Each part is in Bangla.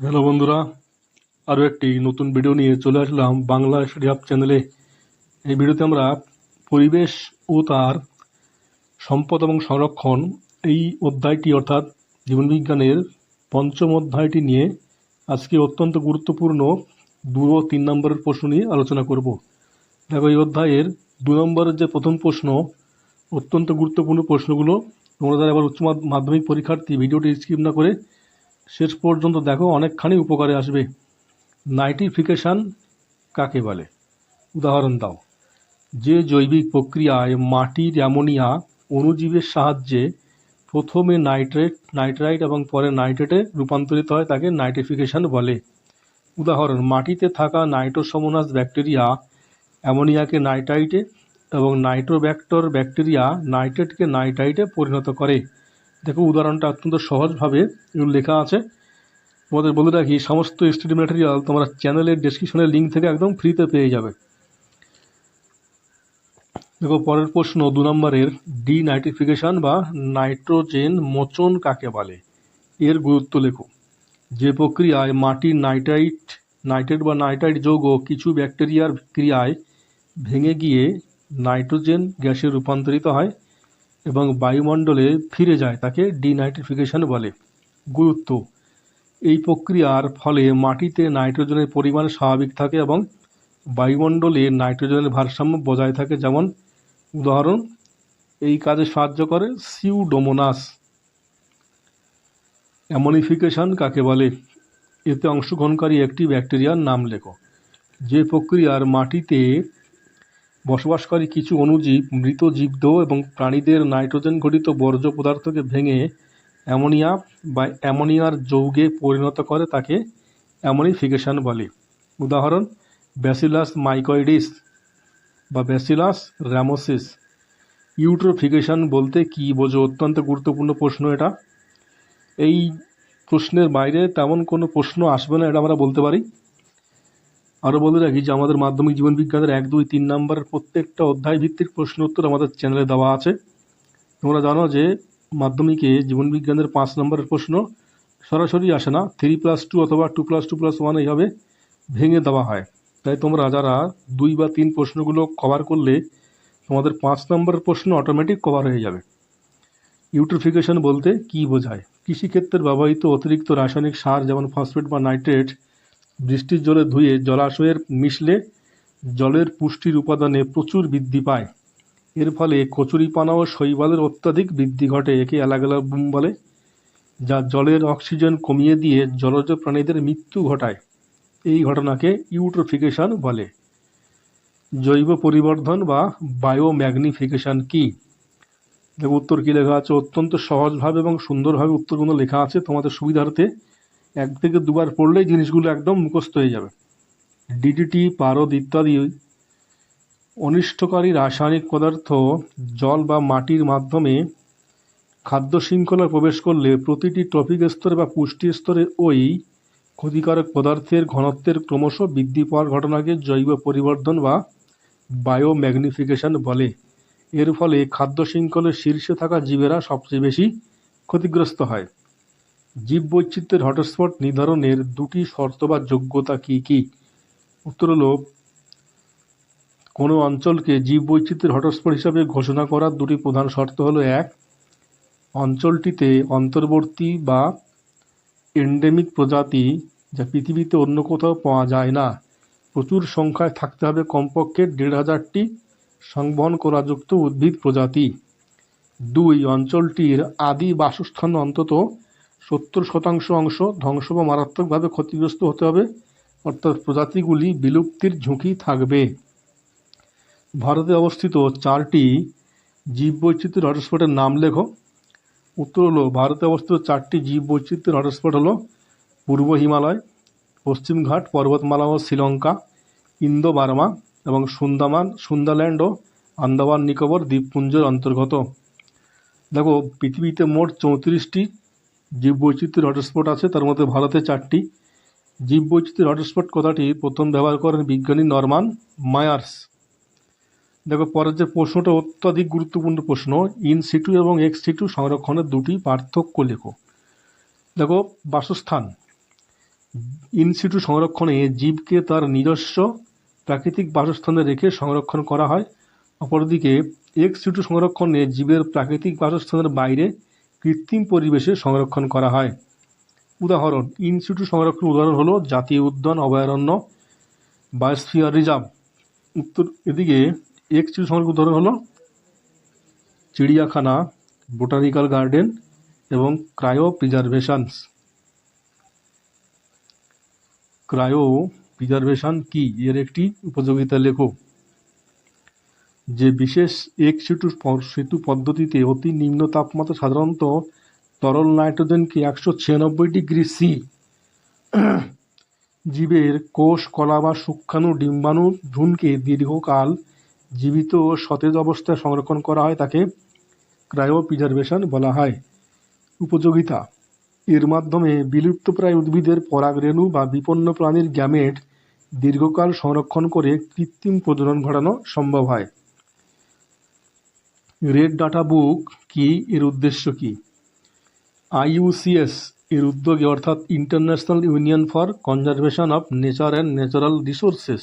হ্যালো বন্ধুরা, আরও একটি নতুন ভিডিও নিয়ে চলে আসলাম বাংলা স্টাডি হাব চ্যানেলে। এই ভিডিওতে আমরা পরিবেশ ও তার সম্পদ এবং সংরক্ষণ এই অধ্যায়টি অর্থাৎ জীবনবিজ্ঞানের পঞ্চম অধ্যায়টি নিয়ে আজকে অত্যন্ত গুরুত্বপূর্ণ 2 ও 3 নম্বরের প্রশ্ন নিয়ে আলোচনা করব। দেখো, এই অধ্যায়ের 2 নম্বরের যে প্রথম প্রশ্ন, অত্যন্ত গুরুত্বপূর্ণ প্রশ্নগুলো তোমরা যারা এবার উচ্চ মাধ্যমিক পরীক্ষার্থী, ভিডিওটি স্কিপ না করে শেষ পর্যন্ত দেখো, অনেকখানি উপকারে আসবে। নাইট্রিফিকেশন কাকে বলে? উদাহরণ দাও। যে জৈবিক প্রক্রিয়ায় মাটির অ্যামোনিয়া অণুজীবের সাহায্যে প্রথমে নাইট্রাইট এবং পরে নাইট্রেটে রূপান্তরিত হয় তাকে নাইট্রিফিকেশন বলে। উদাহরণ: মাটিতে থাকা নাইট্রোসোমোনাস ব্যাকটেরিয়া অ্যামোনিয়াকে নাইট্রাইটে এবং নাইট্রোব্যাক্টর ব্যাকটেরিয়া নাইট্রেটকে নাইট্রাইটে পরিণত করে। দেখো, উদাহরণটা অত্যন্ত সহজভাবে এগুলো লেখা আছে। তোমাদের বলে রাখি, সমস্ত স্টাডি ম্যাটেরিয়াল তোমরা চ্যানেলের ডেসক্রিপশনের লিঙ্ক থেকে একদম ফ্রিতে পেয়ে যাবে। দেখো, পরের প্রশ্ন 2 নম্বরের, ডিনাইট্রিফিকেশন বা নাইট্রোজেন মোচন কাকে বলে? এর গুরুত্ব লেখো। যে প্রক্রিয়ায় মাটির নাইট্রেট বা নাইট্রাইট যৌগ কিছু ব্যাকটেরিয়ার ক্রিয়ায় ভেঙে গিয়ে নাইট্রোজেন গ্যাসে রূপান্তরিত হয় এবং বায়ুমণ্ডলে ফিরে যায় তাকে ডিনাইট্রিফিকেশন বলে। গুরুত্ব: এই প্রক্রিয়ার ফলে মাটিতে নাইট্রোজেনের পরিমাণ স্বাভাবিক থাকে এবং বায়ুমণ্ডলে নাইট্রোজেনের ভারসাম্য বজায় থাকে। যেমন উদাহরণ, এই কাজে সাহায্য করে সিউডোমোনাস। অ্যামোনিফিকেশন কাকে বলে? এতে অংশগ্রহণকারী একটি ব্যাকটেরিয়ার নাম লেখো। যে প্রক্রিয়ার মাটিতে বসবাসকারী কিছু অণুজীব মৃত জীবদেহ এবং প্রাণীদের নাইট্রোজেন ঘটিত বর্জ্য পদার্থকে ভেঙে অ্যামোনিয়া বা অ্যামোনিয়ার যৌগে পরিণত করে তাকে অ্যামোনিফিকেশন বলে। উদাহরণ: ব্যাসিলাস মাইকয়েডিস বা ব্যাসিলাস র্যামোসিস। ইউট্রোফিকেশন বলতে কি বোঝো? অত্যন্ত গুরুত্বপূর্ণ প্রশ্ন এটা। এই প্রশ্নের বাইরে তেমন কোনো প্রশ্ন আসবে না, এটা আমরা বলতে পারি। আরও বলে রাখি যে আমাদের মাধ্যমিক জীবন বিজ্ঞানের 1, 2, 3 নম্বরের প্রত্যেকটা অধ্যায় ভিত্তিক প্রশ্ন উত্তর আমাদের চ্যানেলে দেওয়া আছে। তোমরা জানো যে মাধ্যমিকে জীবন বিজ্ঞানের 5 নম্বরের প্রশ্ন সরাসরি আসে না, 3+2 অথবা 2+2+1 এইভাবে ভেঙে দেওয়া হয়। তাই তোমরা যারা 2 বা 3 প্রশ্নগুলো কভার করলে তোমাদের 5 নম্বরের প্রশ্ন অটোমেটিক কভার হয়ে যাবে। ইউট্রোফিকেশন বলতে কি বোঝায়? কৃষিক্ষেত্রে ব্যবহৃত অতিরিক্ত রাসায়নিক সার যেমন ফসফেট বা নাইট্রেট বৃষ্টির জলে ধুয়ে জলাশয়ের মিশলে জলের পুষ্টির উপাদানে প্রচুর বৃদ্ধি পায়। এর ফলে কচুরিপানা ও শৈবালের অত্যাধিক বৃদ্ধি ঘটে। একে অ্যালাগেলা বুম বলে, যা জলের অক্সিজেন কমিয়ে দিয়ে জলজ প্রাণীদের মৃত্যু ঘটায়। এই ঘটনাকে ইউট্রোফিকেশন বলে। জৈব পরিবর্ধন বা বায়োম্যাগনিফিকেশন কি? দেখো, উত্তর কি লেখা আছে। অত্যন্ত সহজভাবে এবং সুন্দরভাবে উত্তরগুলো লেখা আছে। তোমাদের সুবিধার্থে 1 থেকে 2 বার পড়লেই জিনিসগুলো একদম মুখস্থ হয়ে যাবে। ডিডিটি, পারদ ইত্যাদি অনিষ্টকারী রাসায়নিক পদার্থ জল বা মাটির মাধ্যমে খাদ্য শৃঙ্খলায় প্রবেশ করলে প্রতিটি ট্রফিক স্তরে বা পুষ্টি স্তরে ওই ক্ষতিকারক পদার্থের ঘনত্বের ক্রমশ বৃদ্ধি পাওয়ার ঘটনাকে জৈব পরিবর্ধন বা বায়োম্যাগনিফিকেশন বলে। এর ফলে খাদ্য শৃঙ্খলের শীর্ষে থাকা জীবেরা সবচেয়ে বেশি ক্ষতিগ্রস্ত হয়। জীববৈচিত্র্যের হটস্পট নির্ধারণের 2টি শর্ত বা যোগ্যতা কি কি? উত্তর হলো, কোনো অঞ্চলকে জীববৈচিত্র্যের হটস্পট হিসাবে ঘোষণা করার 2টি প্রধান শর্ত হলো: 1, অঞ্চলটিতে অন্তর্বর্তী বা এন্ডেমিক প্রজাতি যা পৃথিবীতে অন্য কোথাও পাওয়া যায় না প্রচুর সংখ্যায় থাকতে হবে, কমপক্ষে 1,500টি সংবহন করাযুক্ত উদ্ভিদ প্রজাতি। 2, অঞ্চলটির আদি বাসস্থান অন্তত 70% অংশ ধ্বংস বা মারাত্মকভাবে ক্ষতিগ্রস্ত হতে হবে, অর্থাৎ প্রজাতিগুলি বিলুপ্তির ঝুঁকি থাকবে। ভারতে অবস্থিত 4টি জীববৈচিত্র্যের হটস্পটের নাম লেখো। উত্তর হলো, ভারতে অবস্থিত 4টি জীববৈচিত্র্যের হটস্পট হলো পূর্ব হিমালয়, পশ্চিম ঘাট পর্বতমালা ও শ্রীলঙ্কা, ইন্দো বার্মা এবং সুন্দাল্যান্ড ও আন্দামান নিকোবর দ্বীপপুঞ্জের অন্তর্গত। দেখো, পৃথিবীতে মোট 34টি জীববৈচিত্র্যের হটস্পট আছে, তার মধ্যে ভারতে 4টি। জীববৈচিত্র্যের হটস্পট কথাটি প্রথম ব্যবহার করেন বিজ্ঞানী নরমান মায়ার্স। দেখো, পরের যে প্রশ্নটা অত্যাধিক গুরুত্বপূর্ণ প্রশ্ন, ইন সিটু এবং এক্স সিটু সংরক্ষণের 2টি পার্থক্য লেখো। দেখো, বাসস্থান, ইনসিটু সংরক্ষণে জীবকে তার নিজস্ব প্রাকৃতিক বাসস্থানে রেখে সংরক্ষণ করা হয়। অপরদিকে এক্স সিটু সংরক্ষণে জীবের প্রাকৃতিক বাসস্থানের বাইরে কৃত্রিম পরিবেশে সংরক্ষণ করা হয়। উদাহরণ: ইনসিটু সংরক্ষণ উদাহরণ হলো জাতীয় উদ্যান, অভয়ারণ্য, বায়োস্ফিয়ার রিজার্ভ। এদিকে এক্স সিটু সংরক্ষণ উদাহরণ হলো চিড়িয়াখানা, বোটানিক্যাল গার্ডেন এবং ক্রায়ো প্রিজার্ভেশনস। ক্রায়ো প্রিজার্ভেশন কি, এর একটি উপযোগিতা লেখো। যে বিশেষ এক্স সিটু পদ্ধতিতে অতি নিম্ন তাপমাত্রা সাধারণত তরল নাইট্রোজেনকে 196°C জীবের কোষ, কলা বা সূক্ষ্মাণু, ডিম্বাণু, ভ্রূণকে দীর্ঘকাল জীবিত ও সতেজ অবস্থায় সংরক্ষণ করা হয়, তাকে ক্রায়ো প্রিজার্ভেশন বলা হয়। উপযোগিতা: এর মাধ্যমে বিলুপ্তপ্রায় উদ্ভিদের পরাগরেণু বা বিপন্ন প্রাণীর গ্যামেট দীর্ঘকাল সংরক্ষণ করে কৃত্রিম প্রজনন ঘটানো সম্ভব হয়। রেড ডাটা বুক কি, এর উদ্দেশ্য কি? IUCN এর উদ্যোগে অর্থাৎ international union for conservation of nature and natural resources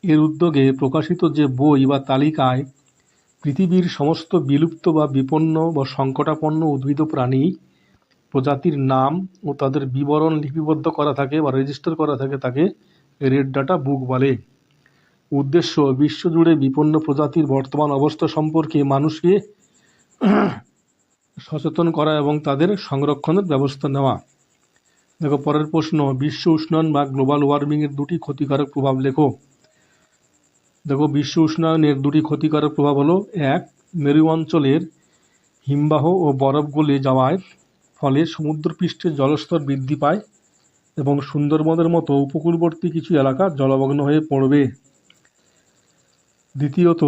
এর উদ্যোগে প্রকাশিত যে বই বা তালিকায় পৃথিবীর সমস্ত বিলুপ্ত বা বিপন্ন বা সংকটাপন্ন উদ্ভিদ প্রাণী প্রজাতির নাম ও তাদের বিবরণ লিপিবদ্ধ করা থাকে বা রেজিস্টার করা থাকে, তাকে রেড ডাটা বুক বলে। উদ্দেশ্য: বিশ্বজুড়ে বিপন্ন প্রজাতির বর্তমান অবস্থা সম্পর্কে মানুষকে সচেতন করা এবং তাদের সংরক্ষণের ব্যবস্থা নেওয়া। দেখো পরের প্রশ্ন, বিশ্ব উষ্ণায়ন বা গ্লোবাল ওয়ার্মিংয়ের দুটি ক্ষতিকারক প্রভাব লেখো। দেখো বিশ্ব উষ্ণায়নের দুটি ক্ষতিকারক প্রভাব হলো: এক, মেরু অঞ্চলের হিমবাহ ও বরফ গলে যাওয়ার ফলে সমুদ্রপৃষ্ঠের জলস্তর বৃদ্ধি পায় এবং সুন্দরবনের মতো উপকূলবর্তী কিছু এলাকা জলমগ্ন হয়ে পড়বে। দ্বিতীয়ত,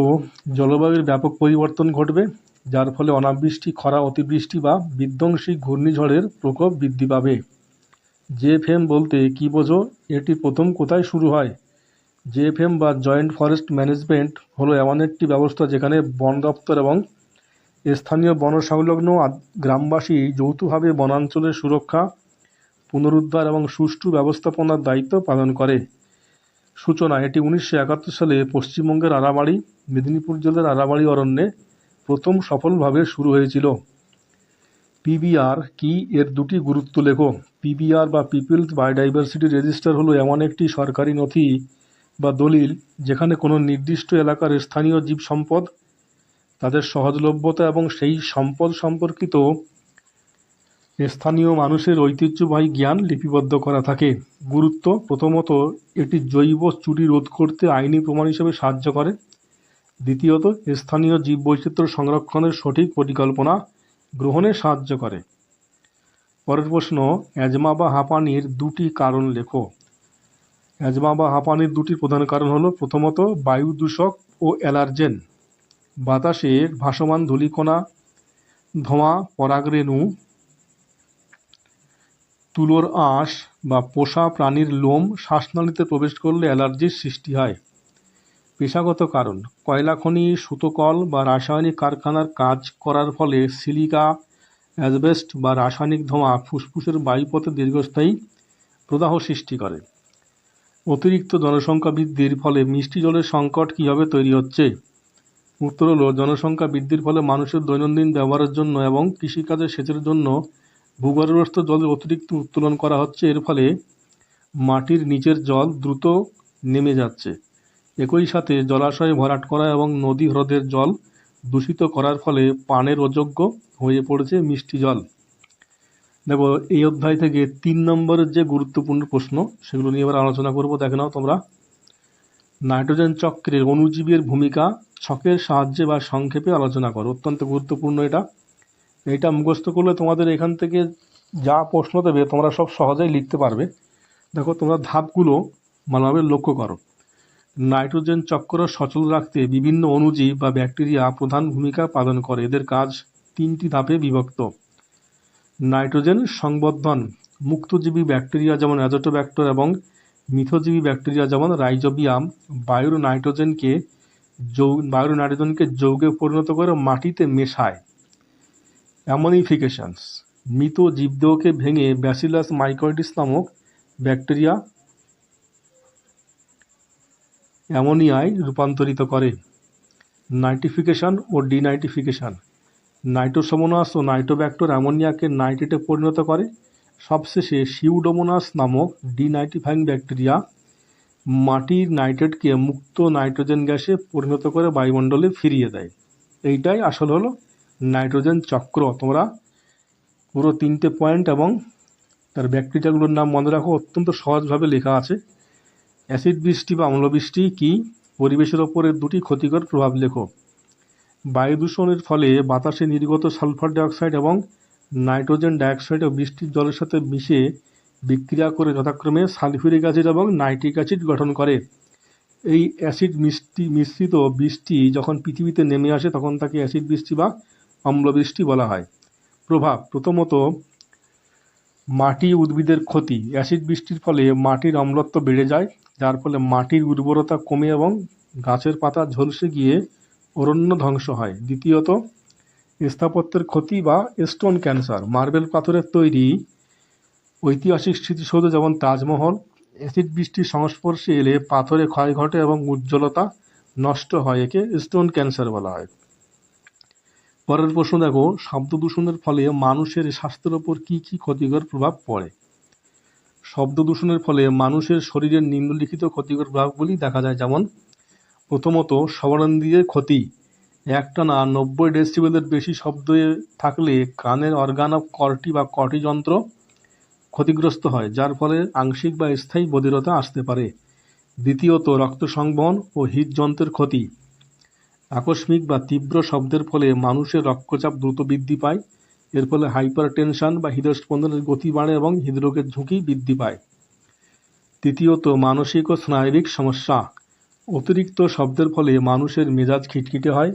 জলবায়ুর ব্যাপক পরিবর্তন ঘটবে, যার ফলে অনাবৃষ্টি, খরা, অতিবৃষ্টি বা বিধ্বংসী ঘূর্ণিঝড়ের প্রকোপ বৃদ্ধি পাবে। জেএফএম বলতে কী বোঝো? এটি প্রথম কোথায় শুরু হয়? জেএফএম বা জয়েন্ট ফরেস্ট ম্যানেজমেন্ট হলো এমন একটি ব্যবস্থা যেখানে বন দপ্তর এবং স্থানীয় বন সংলগ্ন গ্রামবাসী যৌথভাবে বনাঞ্চলের সুরক্ষা, পুনরুদ্ধার এবং সুষ্ঠু ব্যবস্থাপনার দায়িত্ব পালন করে। সূচনা: এটি 1971 সালে পশ্চিমবঙ্গের আরাবাড়ি, মেদিনীপুর জেলার আরাবাড়ি অরণ্যে প্রথম সফলভাবে শুরু হয়েছিল। পিবিআর কি, এর দুটি গুরুত্ব লেখো। পিবিআর বা পিপলস বায়োডাইভার্সিটি রেজিস্টার হলো এমন একটি সরকারি নথি বা দলিল যেখানে কোনো নির্দিষ্ট এলাকার স্থানীয় জীব সম্পদ, তাদের সহজলভ্যতা এবং সেই সম্পদ সম্পর্কিত স্থানীয় মানুষের ঐতিহ্যবাহী জ্ঞান লিপিবদ্ধ করা থাকে। গুরুত্ব: প্রথমত, এটি জৈব চুরি রোধ করতে আইনি প্রমাণ হিসেবে সাহায্য করে। দ্বিতীয়ত, স্থানীয় জীববৈচিত্র্য সংরক্ষণের সঠিক পরিকল্পনা গ্রহণে সাহায্য করে। পরের প্রশ্ন, অ্যাজমা বা হাঁপানির দুটি কারণ লেখো। অ্যাজমা বা হাঁপানির দুটি প্রধান কারণ হলো: প্রথমত, বায়ু দূষক ও অ্যালার্জেন। বাতাসে ভাসমান ধূলিকণা, ধোঁয়া, পরাগরেণু, তুলোর আঁশ বা পোষা প্রাণীর লোম শ্বাসনালীতে প্রবেশ করলে অ্যালার্জির সৃষ্টি হয়। পেশাগত কারণ: কয়লা খনি, সুতোকল বা রাসায়নিক কারখানার কাজ করার ফলে সিলিকা, অ্যাসবেস্ট বা রাসায়নিক ধোঁয়া ফুসফুসের বায়ুপথে দীর্ঘস্থায়ী প্রদাহ সৃষ্টি করে। অতিরিক্ত জনসংখ্যা বৃদ্ধির ফলে মিষ্টি জলের সংকট কীভাবে তৈরি হচ্ছে? উত্তর হলো, জনসংখ্যা বৃদ্ধির ফলে মানুষের দৈনন্দিন ব্যবহারের জন্য এবং কৃষিকাজে সেচের জন্য ভূগর্ভস্থ জলের অতিরিক্ত উত্তোলন করা হচ্ছে। এর ফলে মাটির নিচের জল দ্রুত নেমে যাচ্ছে। একই সাথে জলাশয় ভরাট করা এবং নদী হ্রদের জল দূষিত করার ফলে পানের অযোগ্য হয়ে পড়েছে মিষ্টি জল। দেখো এই অধ্যায় থেকে 3 নম্বরের যে গুরুত্বপূর্ণ প্রশ্ন সেগুলো নিয়ে এবার আলোচনা করব। দেখে নাও তোমরা। নাইট্রোজেন চক্রের অণুজীবের ভূমিকা ছকের সাহায্যে বা সংক্ষেপে আলোচনা করো। অত্যন্ত গুরুত্বপূর্ণ এটা মুখস্থ করলে তোমাদের এখান থেকে যা প্রশ্ন দেবে তোমরা সব সহজেই লিখতে পারবে। দেখো তোমরা ধাপগুলো ভালোভাবে লক্ষ্য করো। নাইট্রোজেন চক্র সচল রাখতে বিভিন্ন অণুজীব বা ব্যাকটেরিয়া প্রধান ভূমিকা পালন করে। এদের কাজ 3টি ধাপে বিভক্ত। নাইট্রোজেন সংবর্ধন: মুক্তজীবী ব্যাকটেরিয়া যেমন অ্যাজোটোব্যাক্টর এবং মিথজীবী ব্যাকটেরিয়া যেমন রাইজোবিয়াম বায়ুর নাইট্রোজেনকে যৌগে পরিণত করে মাটিতে মেশায়। অ্যামোনিফিকেশনস: মৃত জীবদেহকে ভেঙে ব্যাসিলাস মাইকোয়েডিস নামক ব্যাকটেরিয়া অ্যামোনিয়ায় রূপান্তরিত করে। নাইট্রিফিকেশন ও ডিনাইট্রিফিকেশন, নাইট্রোসোমোনাস ও নাইট্রোব্যাক্টর অ্যামোনিয়াকে নাইট্রেটে পরিণত করে। সবশেষে সিউডোমোনাস নামক ডিনাইট্রিফাইং ব্যাকটেরিয়া মাটির নাইট্রেটকে মুক্ত নাইট্রোজেন গ্যাসে পরিণত করে বায়ুমণ্ডলে ফিরিয়ে দেয়। এইটাই আসল হলো নাইট্রোজেন চক্র। তোমরা পুরো 3টে পয়েন্ট এবং তার ব্যাকটেরিয়াগুলোর নাম মনে রাখো, অত্যন্ত সহজভাবে লেখা আছে। অ্যাসিড বৃষ্টি বা অম্ল বৃষ্টি কি? পরিবেশের ওপরে 2টি ক্ষতিকর প্রভাব লেখো। বায়ু দূষণের ফলে বাতাসে নির্গত সালফার ডাইঅক্সাইড এবং নাইট্রোজেন ডাইঅক্সাইড বৃষ্টির জলের সাথে মিশে বিক্রিয়া করে যথাক্রমে সালফিউরিক অ্যাসিড এবং নাইট্রিক অ্যাসিড গঠন করে। এই অ্যাসিড মিশ্রিত বৃষ্টি যখন পৃথিবীতে নেমে আসে তখন তাকে অ্যাসিড বৃষ্টি বা অম্ল বৃষ্টি বলা হয়। প্রভাব, প্রথমত মাটি উদ্ভিদের ক্ষতি। অ্যাসিড বৃষ্টির ফলে মাটির অম্লত্ব বেড়ে যায়, যার ফলে মাটির উর্বরতা কমে এবং গাছের পাতা ঝলসে গিয়ে অরণ্য ধ্বংস হয়। দ্বিতীয়ত স্থাপত্যের ক্ষতি বা স্টোন ক্যান্সার। মার্বেল পাথরের তৈরি ঐতিহাসিক স্মৃতিসৌধ যেমন তাজমহল অ্যাসিড বৃষ্টির সংস্পর্শে এলে পাথরে ক্ষয় ঘটে এবং উজ্জ্বলতা নষ্ট হয়, একে স্টোন ক্যান্সার বলা হয়। পরের প্রশ্ন দেখো, শব্দ দূষণের ফলে মানুষের স্বাস্থ্যের ওপর কী কী ক্ষতিকর প্রভাব পড়ে? শব্দ দূষণের ফলে মানুষের শরীরের নিম্নলিখিত ক্ষতিকর প্রভাবগুলি দেখা যায়, যেমন প্রথমত শ্রবণেন্দ্রিয়ের ক্ষতি। একটানা 90 ডেসিবেলের বেশি শব্দে থাকলে কানের অর্গান অফ কর্টি বা কর্টি যন্ত্র ক্ষতিগ্রস্ত হয়, যার ফলে আংশিক বা স্থায়ী বধিরতা আসতে পারে। দ্বিতীয়ত রক্ত সংবহন ও হৃদযন্ত্রের ক্ষতি। আকস্মিক বা তীব্র শব্দের ফলে মানুষের রক্তচাপ দ্রুত বৃদ্ধি পায়, এর ফলে হাইপার টেনশন বা হৃদস্পন্দনের গতি বাড়ে এবং হৃদরোগের ঝুঁকি বৃদ্ধি পায়। তৃতীয়ত মানসিক ও স্নায়বিক সমস্যা। অতিরিক্ত শব্দের ফলে মানুষের মেজাজ খিটখিটে হয়,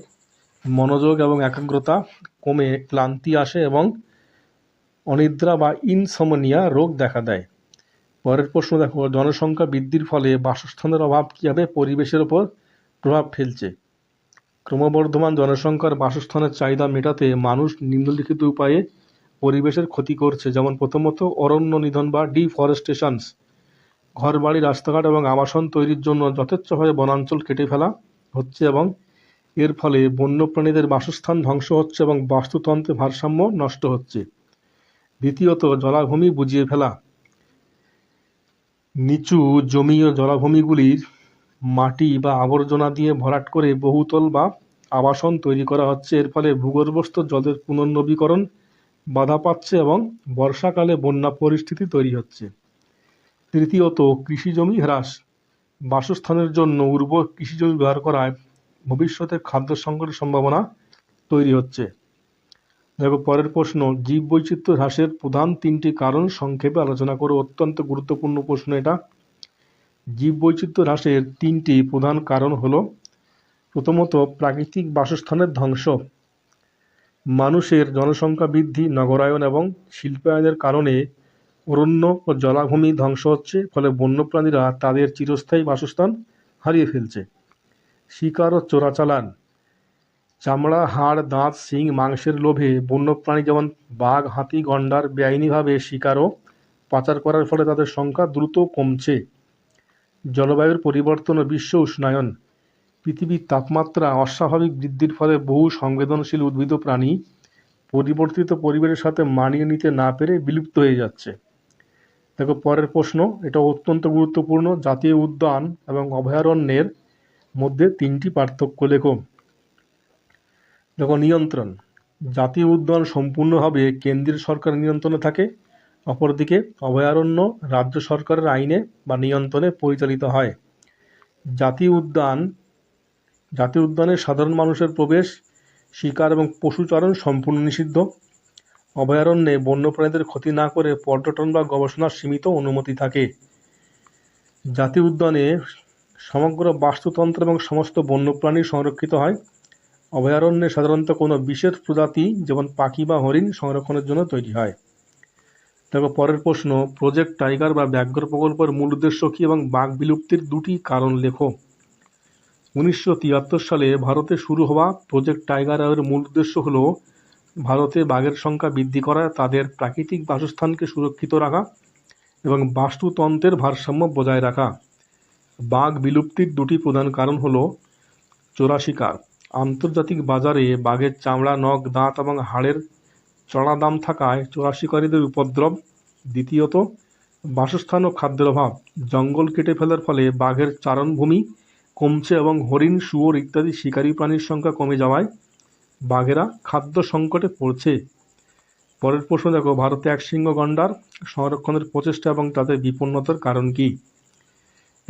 মনোযোগ এবং একাগ্রতা কমে ক্লান্তি আসে এবং অনিদ্রা বা ইনসমনিয়া রোগ দেখা দেয়। পরের প্রশ্ন দেখো, জনসংখ্যা বৃদ্ধির ফলে বাসস্থানের অভাব কীভাবে পরিবেশের ওপর প্রভাব ফেলছে? ক্রমবর্ধমান জনসংখ্যার বাসস্থানের চাহিদা মেটাতে মানুষ নিম্নলিখিত উপায়ে পরিবেশের ক্ষতি করছে, যেমন প্রথমত অরণ্য নিধন বা ডিফরেস্টেশনস। ঘরবাড়ি, রাস্তাঘাট এবং আবাসন তৈরির জন্য যথেচ্ছভাবে বনাঞ্চল কেটে ফেলা হচ্ছে এবং এর ফলে বন্যপ্রাণীদের বাসস্থান ধ্বংস হচ্ছে এবং বাস্তুতন্ত্রের ভারসাম্য নষ্ট হচ্ছে। দ্বিতীয়ত জলাভূমি বুঝিয়ে ফেলা। নিচু জমি ও জলাভূমিগুলির মাটি বা আবর্জনা দিয়ে ভরাট করে বহুতল বা আবাসন তৈরি করা হচ্ছে, এর ফলে ভূগর্ভস্থ জলের পুনর্নবীকরণ বাধা পাচ্ছে এবং বর্ষাকালে বন্যা পরিস্থিতি তৈরি হচ্ছে। তৃতীয়ত কৃষিজমি হ্রাস। বাসস্থানের জন্য উর্বর কৃষিজমি ব্যবহার করায় ভবিষ্যতে খাদ্য সংকটের সম্ভাবনা তৈরি হচ্ছে। দেখো পরের প্রশ্ন, জীববৈচিত্র্য হ্রাসের প্রধান 3টি কারণ সংক্ষেপে আলোচনা করো। অত্যন্ত গুরুত্বপূর্ণ প্রশ্ন এটা। জীববৈচিত্র্য হ্রাসের 3টি প্রধান কারণ হলো, প্রথমত প্রাকৃতিক বাসস্থানের ধ্বংস। মানুষের জনসংখ্যা বৃদ্ধি, নগরায়ন এবং শিল্পায়নের কারণে অরণ্য ও জলাভূমি ধ্বংস হচ্ছে, ফলে বন্যপ্রাণীরা তাদের চিরস্থায়ী বাসস্থান হারিয়ে ফেলছে। শিকার ও চোরাচালান। চামড়া, হাড়, দাঁত, শিং, মাংসের লোভে বন্যপ্রাণী যেমন বাঘ, হাতি, গন্ডার বেআইনিভাবে শিকার ও পাচার করার ফলে তাদের সংখ্যা দ্রুত কমছে। জলবায়ুর পরিবর্তন ও বিশ্ব উষ্ণায়ন। পৃথিবীর তাপমাত্রা অস্বাভাবিক বৃদ্ধির ফলে বহু সংবেদনশীল উদ্ভিদ ও প্রাণী পরিবর্তিত পরিবেশের সাথে মানিয়ে নিতে না পেরে বিলুপ্ত হয়ে যাচ্ছে। দেখো পরের প্রশ্ন, এটা অত্যন্ত গুরুত্বপূর্ণ। জাতীয় উদ্যান এবং অভয়ারণ্যের মধ্যে 3টি পার্থক্য লেখো। দেখো নিয়ন্ত্রণ। জাতীয় উদ্যান সম্পূর্ণভাবে কেন্দ্রীয় সরকারের নিয়ন্ত্রণে থাকে, অপরদিকে অভয়ারণ্য রাজ্য সরকারের আইনে বা নিয়ন্ত্রণে পরিচালিত হয়। জাতীয় উদ্যানে সাধারণ মানুষের প্রবেশ, শিকার এবং পশুচারণ সম্পূর্ণ নিষিদ্ধ। অভয়ারণ্যে বন্যপ্রাণীদের ক্ষতি না করে পর্যটন বা গবেষণার সীমিত অনুমতি থাকে। জাতীয় উদ্যানে সমগ্র বাস্তুতন্ত্র এবং সমস্ত বন্যপ্রাণী সংরক্ষিত হয়। অভয়ারণ্যে সাধারণত কোনো বিশেষ প্রজাতি যেমন পাখি বা হরিণ সংরক্ষণের জন্য তৈরি হয়। দেখো পরের প্রশ্ন, প্রজেক্ট টাইগার বা ব্যাঘ্র প্রকল্পের মূল উদ্দেশ্য কী এবং বাঘ বিলুপ্তির 2টি কারণ লেখো। 1973 সালে ভারতে শুরু হওয়া প্রজেক্ট টাইগার এর মূল উদ্দেশ্য হলো ভারতে বাঘের সংখ্যা বৃদ্ধি করা, তাদের প্রাকৃতিক বাসস্থানকে সুরক্ষিত রাখা এবং বাস্তুতন্ত্রের ভারসাম্য বজায় রাখা। বাঘ বিলুপ্তির দুটি প্রধান কারণ হলো চোরা শিকার। আন্তর্জাতিক বাজারে বাঘের চামড়া, নখ, দাঁত এবং হাড়ের চড়া দাম থাকায় চোরা শিকারীদের উপদ্রব। দ্বিতীয়ত, বাসস্থান ও খাদ্যের অভাব। জঙ্গল কেটে ফেলার ফলে বাঘের চারণভূমি কমছে এবং হরিণ, শুয়োর ইত্যাদি শিকারী প্রাণীর সংখ্যা কমে যাওয়ায় বাঘেরা খাদ্য সংকটে পড়ছে। পরের প্রশ্ন দেখো, ভারতে একশৃঙ্গ গন্ডার সংরক্ষণের প্রচেষ্টা এবং তাদের বিপন্নতার কারণ কি?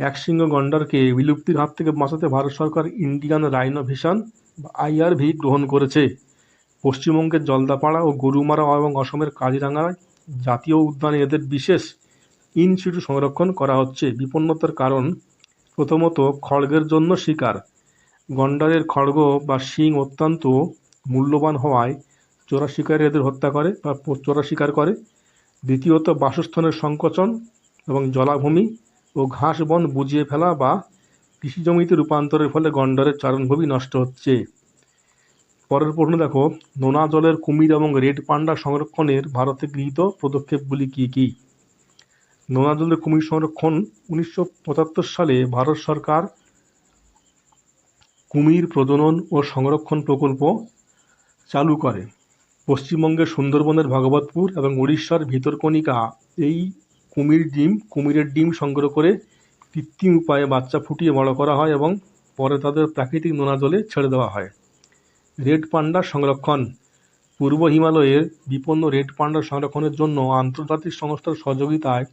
একশৃঙ্গ গন্ডারকে বিলুপ্তির হাত থেকে বাঁচাতে ভারত সরকার ইন্ডিয়ান রাইনো ভিশন বা IRV গ্রহণ করেছে। পশ্চিমবঙ্গের জলদাপাড়া ও গরুমারা এবং অসমের কাজিরাঙ্গা জাতীয় উদ্যানে এদের বিশেষ ইন সিটু সংরক্ষণ করা হচ্ছে। বিপন্নতার কারণ: প্রথমত, খড়গের জন্য শিকার। গন্ডারের খড়গ বা শিং অত্যন্ত মূল্যবান হওয়ায় চোরা শিকারী এদের হত্যা করে বা চোরা শিকার করে। দ্বিতীয়ত, বাসস্থানের সংকোচন এবং জলাভূমি ও ঘাস বন বুজিয়ে ফেলা বা কৃষিজমিতে রূপান্তরের ফলে গন্ডারের চারণভূমি নষ্ট হচ্ছে। পরের প্রশ্ন দেখো, নোনা জলের কুমির এবং রেড পান্ডা সংরক্ষণের ভারতে গৃহীত পদক্ষেপগুলি কী কী? নোনা জলের কুমির সংরক্ষণ: 1975 সালে ভারত সরকার কুমির প্রজনন ও সংরক্ষণ প্রকল্প চালু করে। পশ্চিমবঙ্গের সুন্দরবনের ভগবতপুর এবং উড়িষ্যার ভিতরকণিকা এই কুমিরের ডিম সংগ্রহ করে কৃত্রিম উপায়ে বাচ্চা ফুটিয়ে বড় করা হয় এবং পরে তাদের প্রাকৃতিক নোনা জলে ছেড়ে দেওয়া হয়। রেড পান্ডা সংরক্ষণ: পূর্ব হিমালয়ের বিপন্ন রেড পান্ডা সংরক্ষণের জন্য আন্তর্জাতিক সংস্থার সহযোগিতায়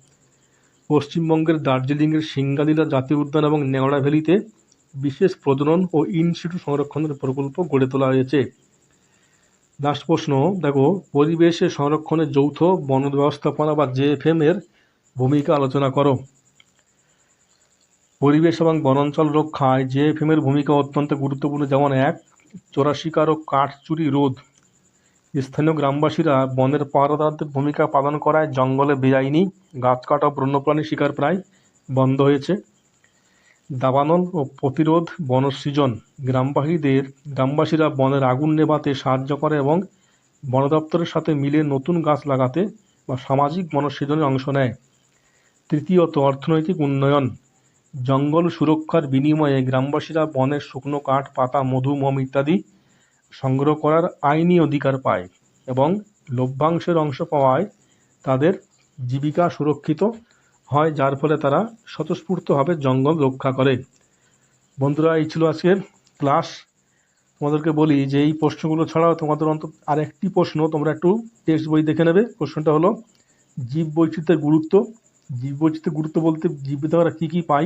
পশ্চিমবঙ্গের দার্জিলিংয়ের সিঙ্গালীলা জাতীয় উদ্যান এবং নেওড়া ভ্যালিতে বিশেষ প্রজনন ও ইন সিটু সংরক্ষণের প্রকল্প গড়ে তোলা হয়েছে। লাস্ট প্রশ্ন দেখো, পরিবেশের সংরক্ষণে যৌথ বন ব্যবস্থাপনা বা JFM এর ভূমিকা আলোচনা করো। পরিবেশ এবং বনাঞ্চল রক্ষায় JFM এর ভূমিকা অত্যন্ত গুরুত্বপূর্ণ। যেমন 1, চোরা শিকার ও কাঠ চুরি রোধ। স্থানীয় গ্রামবাসীরা বনের পাহারাদারদের ভূমিকা পালন করায় জঙ্গলে বেআইনি গাছ কাটা ও বন্যপ্রাণী শিকার প্রায় বন্ধ হয়েছে। দাবানল ও প্রতিরোধ বনসৃজন: গ্রামবাসীরা বনের আগুন নেভাতে সাহায্য করে এবং বন দপ্তরের সাথে মিলে নতুন গাছ লাগাতে বা সামাজিক বনসৃজনে অংশ নেয়। তৃতীয়ত, অর্থনৈতিক উন্নয়ন: জঙ্গল সুরক্ষার বিনিময়ে গ্রামবাসীরা বনের শুকনো কাঠ, পাতা, মধু, মোম ইত্যাদি সংগ্রহ করার আইনি অধিকার পায় এবং লভ্যাংশের অংশ পাওয়ায় তাদের জীবিকা সুরক্ষিত হয়, যার ফলে তারা স্বতঃস্ফূর্তভাবে জঙ্গল রক্ষা করে। বন্ধুরা, এই ছিল আজকের ক্লাস। তোমাদেরকে বলি যে এই প্রশ্নগুলো ছাড়াও তোমাদের অন্তত আরেকটি প্রশ্ন তোমরা একটু টেক্সট বই দেখে নেবে। প্রশ্নটা হলো জীববৈচিত্র্যের গুরুত্ব। জীববৈচিত্র্যের গুরুত্ব বলতে জীববিদ্যা আমরা কী কী পাই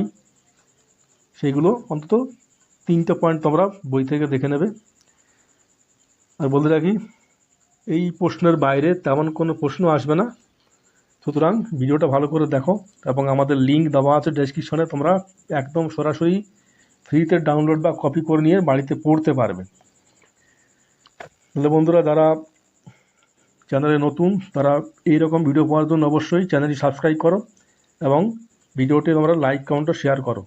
সেইগুলো অন্তত 3টা পয়েন্ট তোমরা বই থেকে দেখে নেবে। আর বলতে রাখি, এই প্রশ্নের বাইরে তেমন কোনো প্রশ্ন আসবে না, সুতরাং ভিডিওটা ভালো করে দেখো এবং আমাদের লিঙ্ক দেওয়া আছে ডেসক্রিপশনে, তোমরা একদম সরাসরি ফ্রিতে ডাউনলোড বা কপি করে নিয়ে বাড়িতে পড়তে পারবে। তাহলে বন্ধুরা, যারা চ্যানেলে নতুন তারা এইরকম ভিডিও পাওয়ার জন্য অবশ্যই চ্যানেলটি সাবস্ক্রাইব করো এবং ভিডিওটি তোমরা লাইক, কমেন্ট ও শেয়ার করো।